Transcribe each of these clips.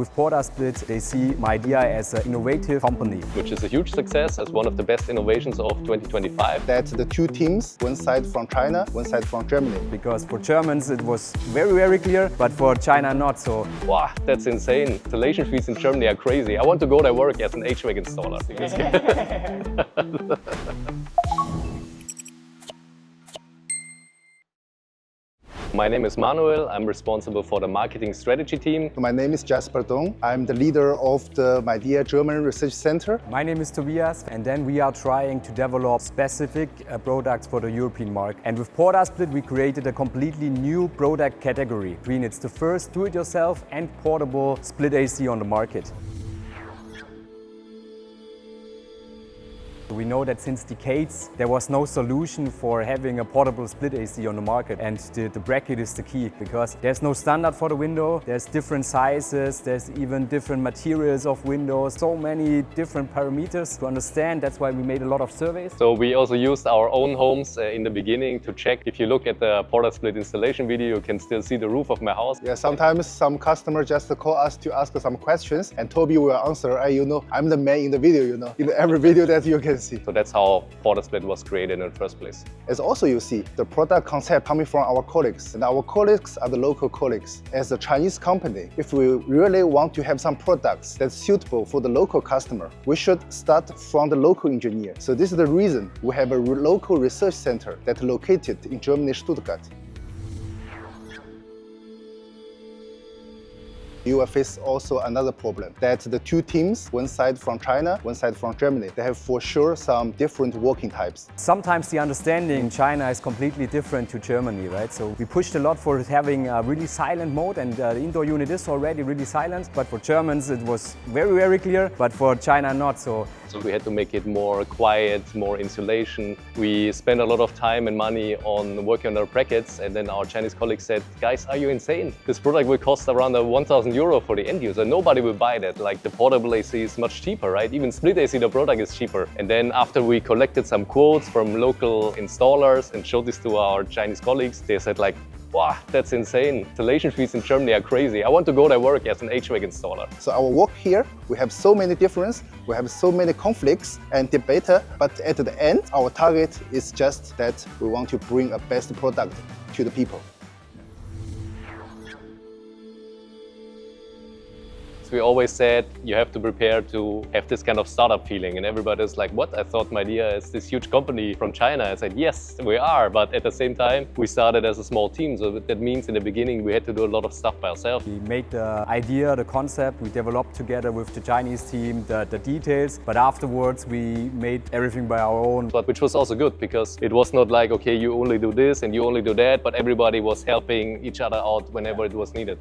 With PortaSplit, they see Midea as an innovative company. Which is a huge success as one of the best innovations of 2025. That the two teams, one side from China, one side from Germany. Because for Germans it was very clear, but for China not so. Wow, that's insane. Installation fees in Germany are crazy. I want to go there work as an HVAC installer. My name is Manuel. I'm responsible for the marketing strategy team. My name is Jasper Dong. I'm the leader of the Midea German Research Center. My name is Tobias, and then we are trying to develop specific products for the European market. And with PortaSplit, we created a completely new product category. It's the first do-it-yourself and portable split AC on the market. We know that since decades there was no solution for having a portable split AC on the market, and the bracket is the key because there's no standard for the window, there's different sizes, there's even different materials of windows, so many different parameters to understand. That's why we made a lot of surveys. So we also used our own homes in the beginning to check. If you look at the PortaSplit installation video, you can still see the roof of my house. Yeah, sometimes some customers just call us to ask some questions, and Toby will answer, hey, I'm the man in the video, in every video that you can see. So that's how PortaSplit was created in the first place. As also you see, the product concept coming from our colleagues, and our colleagues are the local colleagues. As a Chinese company, if we really want to have some products that's suitable for the local customer, we should start from the local engineer. So this is the reason we have a local research center that's located in Germany, Stuttgart. You will face also another problem, that the two teams, one side from China, one side from Germany, they have for sure some different working types. Sometimes the understanding in China is completely different to Germany, right? So we pushed a lot for having a really silent mode, and the indoor unit is already really silent, but for Germans it was very clear, but for China not so. So we had to make it more quiet, more insulation. We spent a lot of time and money on working on our brackets, and then our Chinese colleagues said, guys, are you insane? This product will cost around €1,000 for the end user. Nobody will buy that. Like the portable AC is much cheaper, right? Even split AC, the product is cheaper. And then after we collected some quotes from local installers and showed this to our Chinese colleagues, they said like, wow, that's insane. Installation fees in Germany are crazy. I want to go there work as an HVAC installer. So our work here, we have so many differences, we have so many conflicts and debate, but at the end, our target is just that we want to bring a best product to the people. We always said you have to prepare to have this kind of startup feeling, and everybody's like, what? I thought Midea is this huge company from China. I said, yes, we are, but at the same time we started as a small team, so that means in the beginning we had to do a lot of stuff by ourselves. We made the idea, the concept, we developed together with the Chinese team the details, but afterwards we made everything by our own. But which was also good because it was not like, okay, you only do this and you only do that, but everybody was helping each other out whenever it was needed.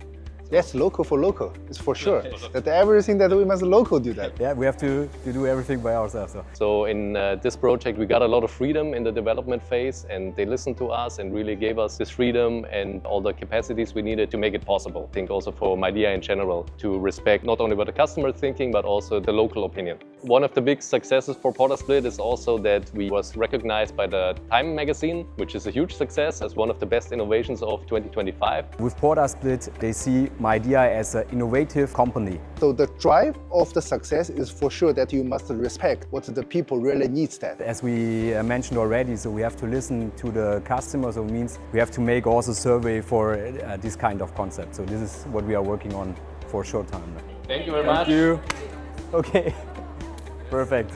Yes, local for local, it's for sure. That everything that we must local do that. Yeah, we have to do everything by ourselves. So in this project we got a lot of freedom in the development phase, and they listened to us and really gave us this freedom and all the capacities we needed to make it possible. I think also for Midea in general, to respect not only what the customer is thinking, but also the local opinion. One of the big successes for PortaSplit is also that we was recognized by the Time magazine, which is a huge success as one of the best innovations of 2025. With PortaSplit, they see Midea as an innovative company. So the drive of the success is for sure that you must respect what the people really needs that. As we mentioned already, so we have to listen to the customers, so it means we have to make also survey for this kind of concept. So this is what we are working on for a short time. Thank you very much. Thank you. Okay, perfect.